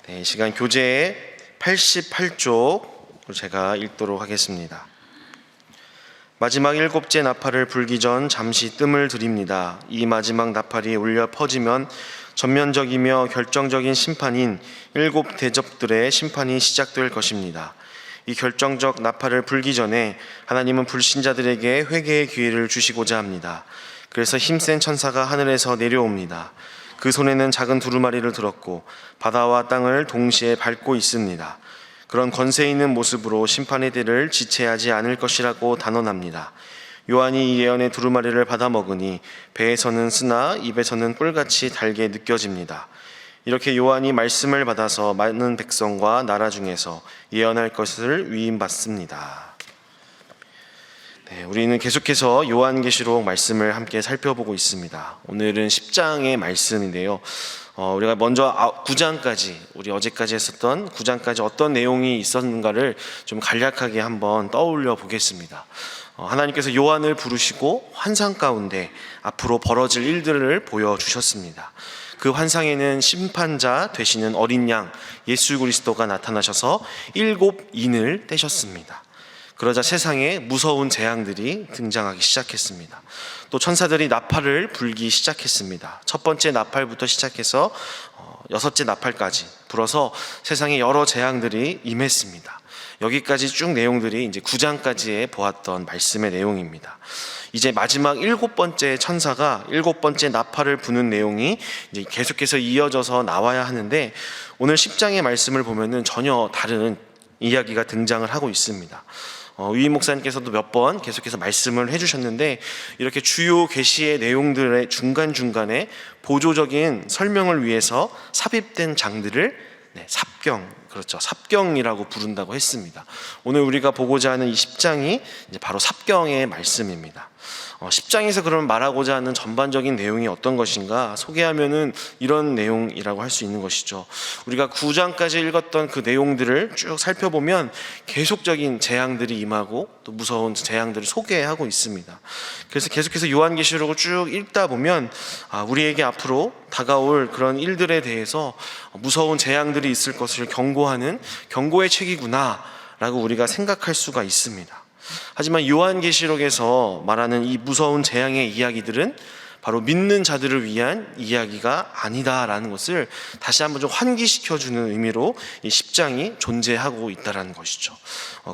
네, 시간 교재의 88쪽 제가 읽도록 하겠습니다. 마지막 일곱째 나팔을 불기 전 잠시 뜸을 들입니다. 이 마지막 나팔이 울려 퍼지면 전면적이며 결정적인 심판인 일곱 대접들의 심판이 시작될 것입니다. 이 결정적 나팔을 불기 전에 하나님은 불신자들에게 회개의 기회를 주시고자 합니다. 그래서 힘센 천사가 하늘에서 내려옵니다. 그 손에는 작은 두루마리를 들었고 바다와 땅을 동시에 밟고 있습니다. 그런 권세 있는 모습으로 심판의 때를 지체하지 않을 것이라고 단언합니다. 요한이 이 예언의 두루마리를 받아 먹으니 배에서는 쓰나 입에서는 꿀같이 달게 느껴집니다. 이렇게 요한이 말씀을 받아서 많은 백성과 나라 중에서 예언할 것을 위임받습니다. 네, 우리는 계속해서 요한계시록 말씀을 함께 살펴보고 있습니다. 오늘은 10장의 말씀인데요. 우리가 먼저 9장까지, 우리 어제까지 했었던 9장까지 어떤 내용이 있었는가를 좀 간략하게 한번 떠올려 보겠습니다. 하나님께서 요한을 부르시고 환상 가운데 앞으로 벌어질 일들을 보여주셨습니다. 그 환상에는 심판자 되시는 어린 양 예수 그리스도가 나타나셔서 7인을 떼셨습니다. 그러자 세상에 무서운 재앙들이 등장하기 시작했습니다. 또 천사들이 나팔을 불기 시작했습니다. 첫 번째 나팔부터 시작해서 6째 나팔까지 불어서 세상에 여러 재앙들이 임했습니다. 여기까지 쭉 내용들이 이제 9장까지에 보았던 말씀의 내용입니다. 이제 마지막 7번째 천사가 7번째 나팔을 부는 내용이 이제 계속해서 이어져서 나와야 하는데, 오늘 10장의 말씀을 보면은 전혀 다른 이야기가 등장을 하고 있습니다. 위임 목사님께서도 몇 번 계속해서 말씀을 해주셨는데, 이렇게 주요 계시의 내용들의 중간중간에 보조적인 설명을 위해서 삽입된 장들을 삽경, 그렇죠, 삽경이라고 부른다고 했습니다. 오늘 우리가 보고자 하는 이 10장이 이제 바로 삽경의 말씀입니다. 10장에서 그러면 말하고자 하는 전반적인 내용이 어떤 것인가 소개하면은 이런 내용이라고 할 수 있는 것이죠. 우리가 9장까지 읽었던 그 내용들을 쭉 살펴보면 계속적인 재앙들이 임하고 또 무서운 재앙들을 소개하고 있습니다. 그래서 계속해서 요한계시록을 쭉 읽다 보면 우리에게 앞으로 다가올 그런 일들에 대해서 무서운 재앙들이 있을 것을 경고하는 경고의 책이구나 라고 우리가 생각할 수가 있습니다. 하지만 요한계시록에서 말하는 이 무서운 재앙의 이야기들은 바로 믿는 자들을 위한 이야기가 아니다라는 것을 다시 한번 좀 환기시켜주는 의미로 이 10장이 존재하고 있다는 것이죠.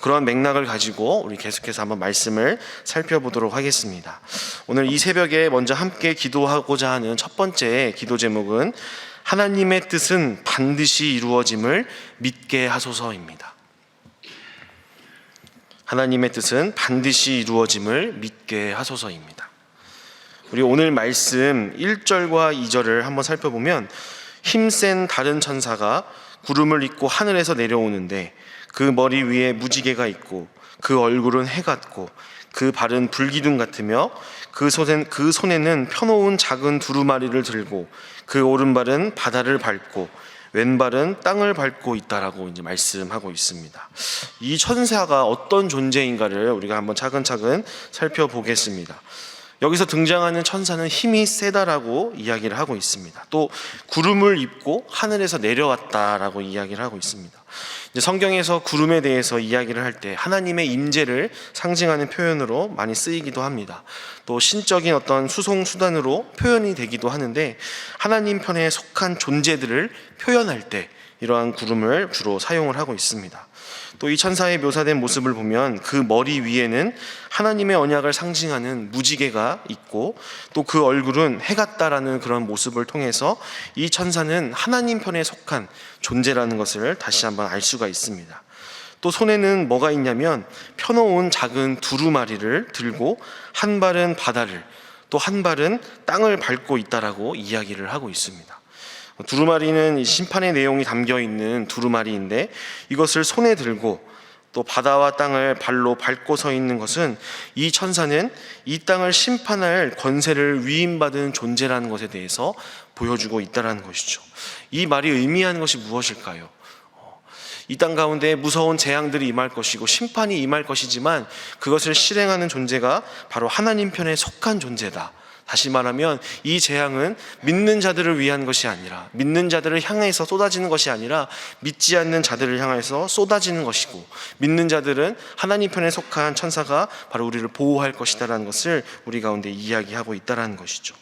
그런 맥락을 가지고 우리 계속해서 한번 말씀을 살펴보도록 하겠습니다. 오늘 이 새벽에 먼저 함께 기도하고자 하는 첫 번째 기도 제목은 하나님의 뜻은 반드시 이루어짐을 믿게 하소서입니다. 하나님의 뜻은 반드시 이루어짐을 믿게 하소서입니다. 우리 오늘 말씀 1절과 2절을 한번 살펴보면 힘센 다른 천사가 구름을 입고 하늘에서 내려오는데 그 머리 위에 무지개가 있고 그 얼굴은 해 같고 그 발은 불기둥 같으며 그 손에는 펴놓은 작은 두루마리를 들고 그 오른발은 바다를 밟고 왼발은 땅을 밟고 있다라고 이제 말씀하고 있습니다. 이 천사가 어떤 존재인가를 우리가 한번 차근차근 살펴보겠습니다. 여기서 등장하는 천사는 힘이 세다라고 이야기를 하고 있습니다. 또 구름을 입고 하늘에서 내려왔다라고 이야기를 하고 있습니다. 이제 성경에서 구름에 대해서 이야기를 할 때 하나님의 임재를 상징하는 표현으로 많이 쓰이기도 합니다. 또 신적인 어떤 수송 수단으로 표현이 되기도 하는데, 하나님 편에 속한 존재들을 표현할 때 이러한 구름을 주로 사용을 하고 있습니다. 또 이 천사의 묘사된 모습을 보면 그 머리 위에는 하나님의 언약을 상징하는 무지개가 있고 또 그 얼굴은 해 같다라는 그런 모습을 통해서 이 천사는 하나님 편에 속한 존재라는 것을 다시 한번 알 수가 있습니다. 또 손에는 뭐가 있냐면 펴놓은 작은 두루마리를 들고 한 발은 바다를 또 한 발은 땅을 밟고 있다라고 이야기를 하고 있습니다. 두루마리는 심판의 내용이 담겨있는 두루마리인데, 이것을 손에 들고 또 바다와 땅을 발로 밟고 서 있는 것은 이 천사는 이 땅을 심판할 권세를 위임받은 존재라는 것에 대해서 보여주고 있다는 것이죠. 이 말이 의미하는 것이 무엇일까요? 이 땅 가운데 무서운 재앙들이 임할 것이고 심판이 임할 것이지만 그것을 실행하는 존재가 바로 하나님 편에 속한 존재다. 다시 말하면 이 재앙은 믿는 자들을 위한 것이 아니라, 믿는 자들을 향해서 쏟아지는 것이 아니라 믿지 않는 자들을 향해서 쏟아지는 것이고, 믿는 자들은 하나님 편에 속한 천사가 바로 우리를 보호할 것이다라는 것을 우리 가운데 이야기하고 있다라는 것이죠.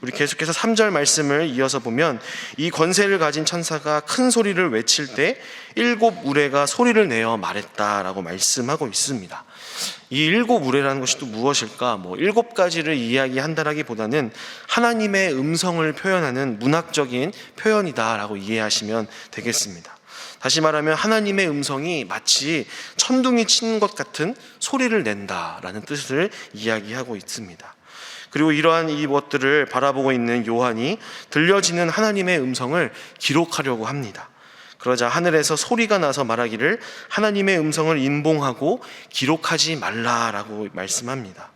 우리 계속해서 3절 말씀을 이어서 보면, 이 권세를 가진 천사가 큰 소리를 외칠 때 7 우레가 소리를 내어 말했다라고 말씀하고 있습니다. 이 7 우레라는 것이 또 무엇일까? 7가지를 이야기한다라기보다는 하나님의 음성을 표현하는 문학적인 표현이다라고 이해하시면 되겠습니다. 다시 말하면 하나님의 음성이 마치 천둥이 치는 것 같은 소리를 낸다라는 뜻을 이야기하고 있습니다. 그리고 이러한 이것들을 바라보고 있는 요한이 들려지는 하나님의 음성을 기록하려고 합니다. 그러자 하늘에서 소리가 나서 말하기를 하나님의 음성을 인봉하고 기록하지 말라라고 말씀합니다.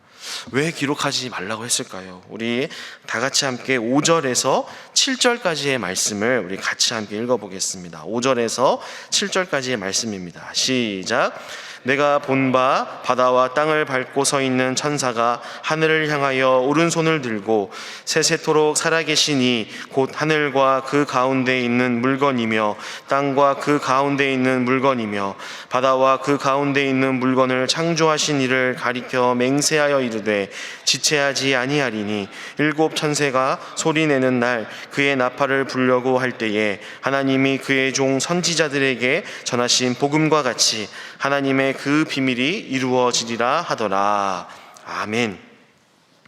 왜 기록하지 말라고 했을까요? 우리 다 같이 함께 5절에서 7절까지의 말씀을 우리 같이 함께 읽어보겠습니다. 5절에서 7절까지의 말씀입니다. 시작. 내가 본 바 바다와 땅을 밟고 서 있는 천사가 하늘을 향하여 오른손을 들고 세세토록 살아계시니 곧 하늘과 그 가운데 있는 물건이며 땅과 그 가운데 있는 물건이며 바다와 그 가운데 있는 물건을 창조하신 이를 가리켜 맹세하여 이르되 지체하지 아니하리니 7 천사가 소리내는 날 그의 나팔을 불려고 할 때에 하나님이 그의 종 선지자들에게 전하신 복음과 같이 하나님의 그 비밀이 이루어지리라 하더라. 아멘.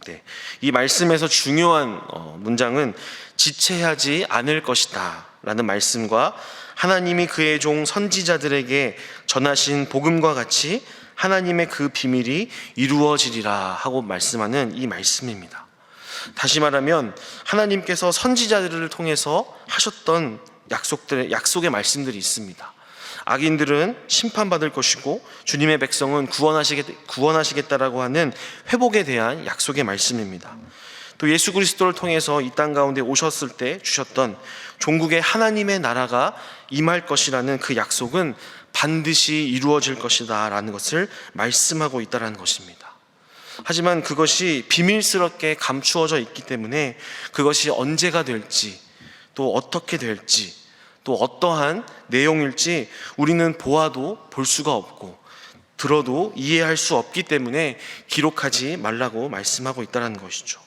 네, 이 말씀에서 중요한 문장은 지체하지 않을 것이다 라는 말씀과 하나님이 그의 종 선지자들에게 전하신 복음과 같이 하나님의 그 비밀이 이루어지리라 하고 말씀하는 이 말씀입니다. 다시 말하면 하나님께서 선지자들을 통해서 하셨던 약속의 말씀들이 있습니다. 악인들은 심판받을 것이고 주님의 백성은 구원하시겠다라고 하는 회복에 대한 약속의 말씀입니다. 또 예수 그리스도를 통해서 이 땅 가운데 오셨을 때 주셨던 종국의 하나님의 나라가 임할 것이라는 그 약속은 반드시 이루어질 것이다 라는 것을 말씀하고 있다는 것입니다. 하지만 그것이 비밀스럽게 감추어져 있기 때문에 그것이 언제가 될지, 또 어떻게 될지, 또 어떠한 내용일지 우리는 보아도 볼 수가 없고 들어도 이해할 수 없기 때문에 기록하지 말라고 말씀하고 있다는 것이죠.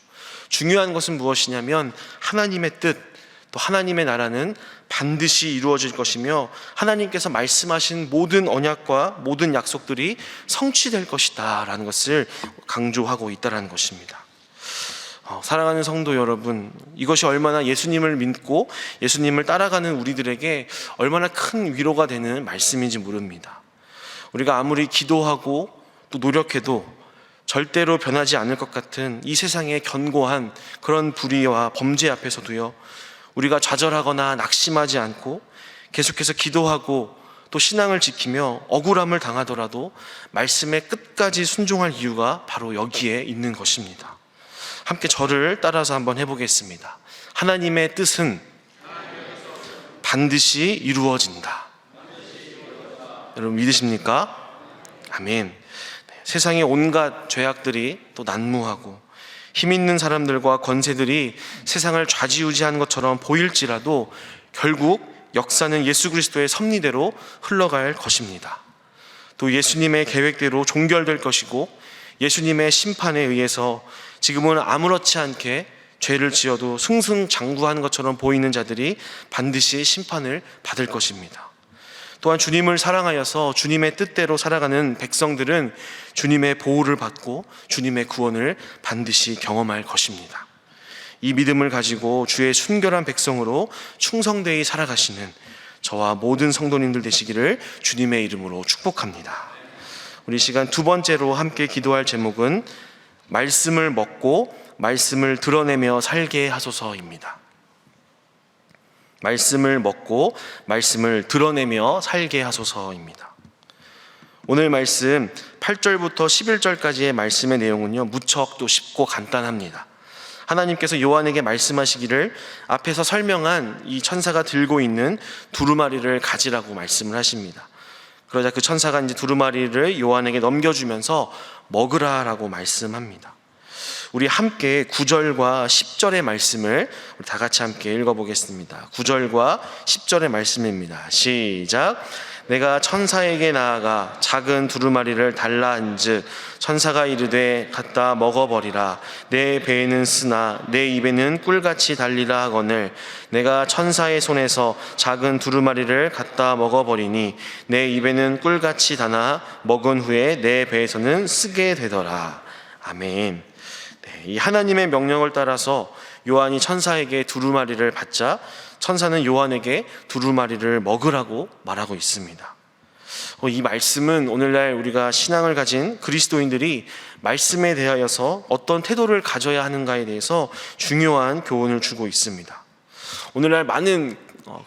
중요한 것은 무엇이냐면 하나님의 뜻, 또 하나님의 나라는 반드시 이루어질 것이며 하나님께서 말씀하신 모든 언약과 모든 약속들이 성취될 것이다 라는 것을 강조하고 있다는 것입니다. 사랑하는 성도 여러분, 이것이 얼마나 예수님을 믿고 예수님을 따라가는 우리들에게 얼마나 큰 위로가 되는 말씀인지 모릅니다. 우리가 아무리 기도하고 또 노력해도 절대로 변하지 않을 것 같은 이 세상의 견고한 그런 불의와 범죄 앞에서도요, 우리가 좌절하거나 낙심하지 않고 계속해서 기도하고 또 신앙을 지키며 억울함을 당하더라도 말씀의 끝까지 순종할 이유가 바로 여기에 있는 것입니다. 함께 저를 따라서 한번 해보겠습니다. 하나님의 뜻은 반드시 이루어진다. 여러분 믿으십니까? 아멘. 세상의 온갖 죄악들이 또 난무하고 힘 있는 사람들과 권세들이 세상을 좌지우지하는 것처럼 보일지라도 결국 역사는 예수 그리스도의 섭리대로 흘러갈 것입니다. 또 예수님의 계획대로 종결될 것이고 예수님의 심판에 의해서 지금은 아무렇지 않게 죄를 지어도 승승장구하는 것처럼 보이는 자들이 반드시 심판을 받을 것입니다. 또한 주님을 사랑하여서 주님의 뜻대로 살아가는 백성들은 주님의 보호를 받고 주님의 구원을 반드시 경험할 것입니다. 이 믿음을 가지고 주의 순결한 백성으로 충성되이 살아가시는 저와 모든 성도님들 되시기를 주님의 이름으로 축복합니다. 우리 시간 두 번째로 함께 기도할 제목은 말씀을 먹고 말씀을 드러내며 살게 하소서입니다. 말씀을 먹고 말씀을 드러내며 살게 하소서입니다. 오늘 말씀 8절부터 11절까지의 말씀의 내용은요, 무척 또 쉽고 간단합니다. 하나님께서 요한에게 말씀하시기를 앞에서 설명한 이 천사가 들고 있는 두루마리를 가지라고 말씀을 하십니다. 그러자 그 천사가 이제 두루마리를 요한에게 넘겨주면서 먹으라라고 말씀합니다. 우리 함께 9절과 10절의 말씀을 우리 다 같이 함께 읽어보겠습니다. 9절과 10절의 말씀입니다. 시작. 내가 천사에게 나아가 작은 두루마리를 달라 한즉 천사가 이르되 갖다 먹어버리라. 내 배에는 쓰나 내 입에는 꿀같이 달리라 하거늘 내가 천사의 손에서 작은 두루마리를 갖다 먹어버리니 내 입에는 꿀같이 다나 먹은 후에 내 배에서는 쓰게 되더라. 아멘. 이 하나님의 명령을 따라서 요한이 천사에게 두루마리를 받자 천사는 요한에게 두루마리를 먹으라고 말하고 있습니다. 이 말씀은 오늘날 우리가 신앙을 가진 그리스도인들이 말씀에 대하여서 어떤 태도를 가져야 하는가에 대해서 중요한 교훈을 주고 있습니다. 오늘날 많은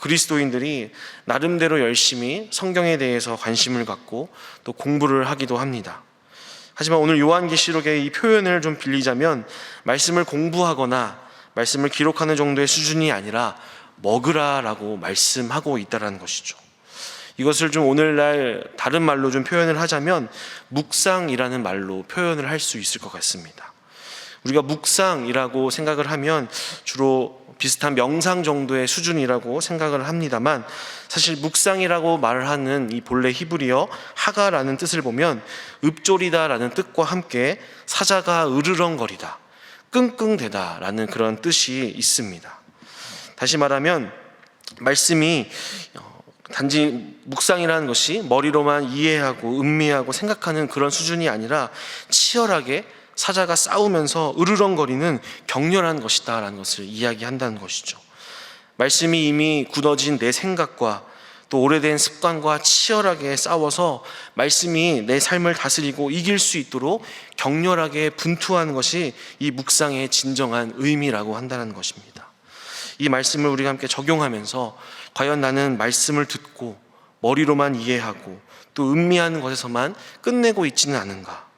그리스도인들이 나름대로 열심히 성경에 대해서 관심을 갖고 또 공부를 하기도 합니다. 하지만 오늘 요한계시록의 이 표현을 좀 빌리자면 말씀을 공부하거나 말씀을 기록하는 정도의 수준이 아니라 먹으라라고 말씀하고 있다는 것이죠. 이것을 좀 오늘날 다른 말로 좀 표현을 하자면 묵상이라는 말로 표현을 할 수 있을 것 같습니다. 우리가 묵상이라고 생각을 하면 주로 비슷한 명상 정도의 수준이라고 생각을 합니다만 사실 묵상이라고 말을 하는 이 본래 히브리어 하가라는 뜻을 보면 읊조리다라는 뜻과 함께 사자가 으르렁거리다, 끙끙대다 라는 그런 뜻이 있습니다. 다시 말하면 말씀이 단지 묵상이라는 것이 머리로만 이해하고 음미하고 생각하는 그런 수준이 아니라 치열하게 사자가 싸우면서 으르렁거리는 격렬한 것이다 라는 것을 이야기한다는 것이죠. 말씀이 이미 굳어진 내 생각과 또 오래된 습관과 치열하게 싸워서 말씀이 내 삶을 다스리고 이길 수 있도록 격렬하게 분투하는 것이 이 묵상의 진정한 의미라고 한다는 것입니다. 이 말씀을 우리가 함께 적용하면서 과연 나는 말씀을 듣고 머리로만 이해하고 또 음미하는 것에서만 끝내고 있지는 않은가?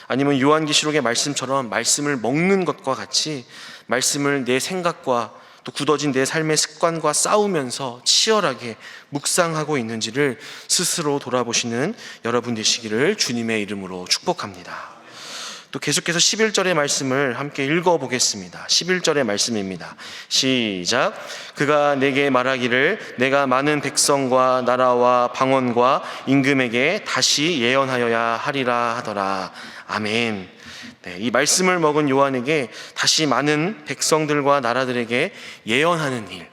아니면 요한계시록의 말씀처럼 말씀을 먹는 것과 같이 말씀을 내 생각과 또 굳어진 내 삶의 습관과 싸우면서 치열하게 묵상하고 있는지를 스스로 돌아보시는 여러분 되시기를 주님의 이름으로 축복합니다. 또 계속해서 11절의 말씀을 함께 읽어보겠습니다. 11절의 말씀입니다. 시작. 그가 내게 말하기를 내가 많은 백성과 나라와 방언과 임금에게 다시 예언하여야 하리라 하더라. 아멘. 이 말씀을 먹은 요한에게 다시 많은 백성들과 나라들에게 예언하는 일,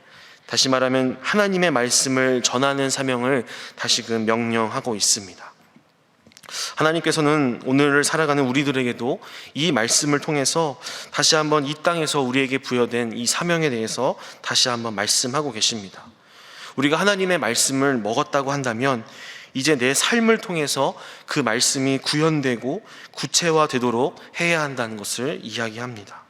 다시 말하면 하나님의 말씀을 전하는 사명을 다시금 명령하고 있습니다. 하나님께서는 오늘을 살아가는 우리들에게도 이 말씀을 통해서 다시 한번 이 땅에서 우리에게 부여된 이 사명에 대해서 다시 한번 말씀하고 계십니다. 우리가 하나님의 말씀을 먹었다고 한다면 이제 내 삶을 통해서 그 말씀이 구현되고 구체화되도록 해야 한다는 것을 이야기합니다.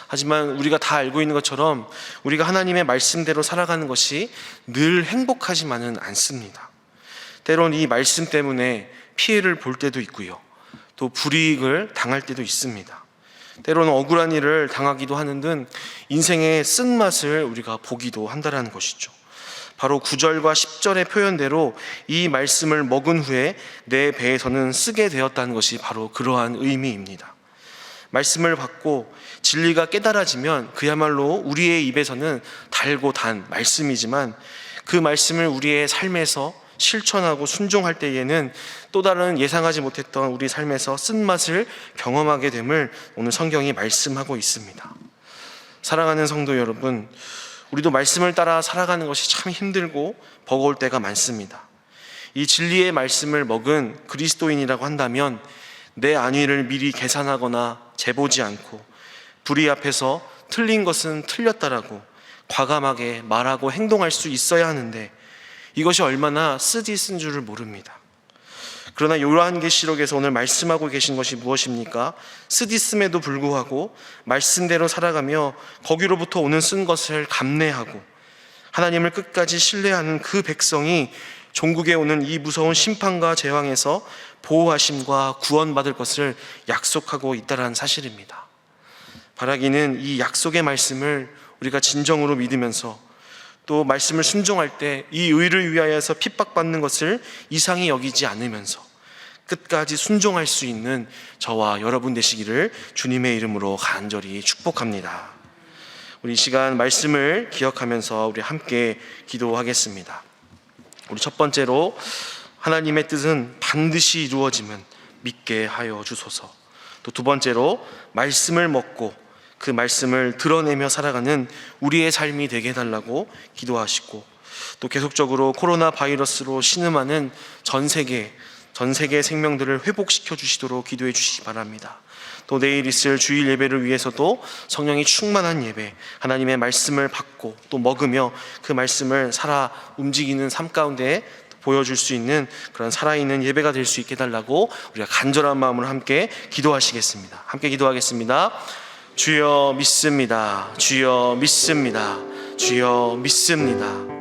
하지만 우리가 다 알고 있는 것처럼 우리가 하나님의 말씀대로 살아가는 것이 늘 행복하지만은 않습니다. 때론 이 말씀 때문에 피해를 볼 때도 있고요, 또 불이익을 당할 때도 있습니다. 때로는 억울한 일을 당하기도 하는 등 인생의 쓴맛을 우리가 보기도 한다는 것이죠. 바로 9절과 10절의 표현대로 이 말씀을 먹은 후에 내 배에서는 쓰게 되었다는 것이 바로 그러한 의미입니다. 말씀을 받고 진리가 깨달아지면 그야말로 우리의 입에서는 달고 단 말씀이지만 그 말씀을 우리의 삶에서 실천하고 순종할 때에는 또 다른 예상하지 못했던 우리 삶에서 쓴맛을 경험하게 됨을 오늘 성경이 말씀하고 있습니다. 사랑하는 성도 여러분, 우리도 말씀을 따라 살아가는 것이 참 힘들고 버거울 때가 많습니다. 이 진리의 말씀을 먹은 그리스도인이라고 한다면 내 안위를 미리 계산하거나 재보지 않고 불의 앞에서 틀린 것은 틀렸다라고 과감하게 말하고 행동할 수 있어야 하는데 이것이 얼마나 쓰디쓴 줄을 모릅니다. 그러나 요한계시록에서 오늘 말씀하고 계신 것이 무엇입니까? 쓰디씀에도 불구하고 말씀대로 살아가며 거기로부터 오는 쓴 것을 감내하고 하나님을 끝까지 신뢰하는 그 백성이 종국에 오는 이 무서운 심판과 재앙에서 보호하심과 구원받을 것을 약속하고 있다는 사실입니다. 바라기는 이 약속의 말씀을 우리가 진정으로 믿으면서 또 말씀을 순종할 때 이 의를 위하여서 핍박받는 것을 이상히 여기지 않으면서 끝까지 순종할 수 있는 저와 여러분 되시기를 주님의 이름으로 간절히 축복합니다. 우리 이 시간 말씀을 기억하면서 우리 함께 기도하겠습니다. 우리 첫 번째로 하나님의 뜻은 반드시 이루어지면 믿게 하여 주소서. 또 두 번째로 말씀을 먹고 그 말씀을 드러내며 살아가는 우리의 삶이 되게 해달라고 기도하시고, 또 계속적으로 코로나 바이러스로 신음하는 전 세계 생명들을 회복시켜 주시도록 기도해 주시기 바랍니다. 또 내일 있을 주일 예배를 위해서도 성령이 충만한 예배, 하나님의 말씀을 받고 또 먹으며 그 말씀을 살아 움직이는 삶 가운데 보여줄 수 있는 그런 살아있는 예배가 될 수 있게 해달라고 우리가 간절한 마음으로 함께 기도하시겠습니다. 함께 기도하겠습니다. 주여 믿습니다. 주여 믿습니다. 주여 믿습니다.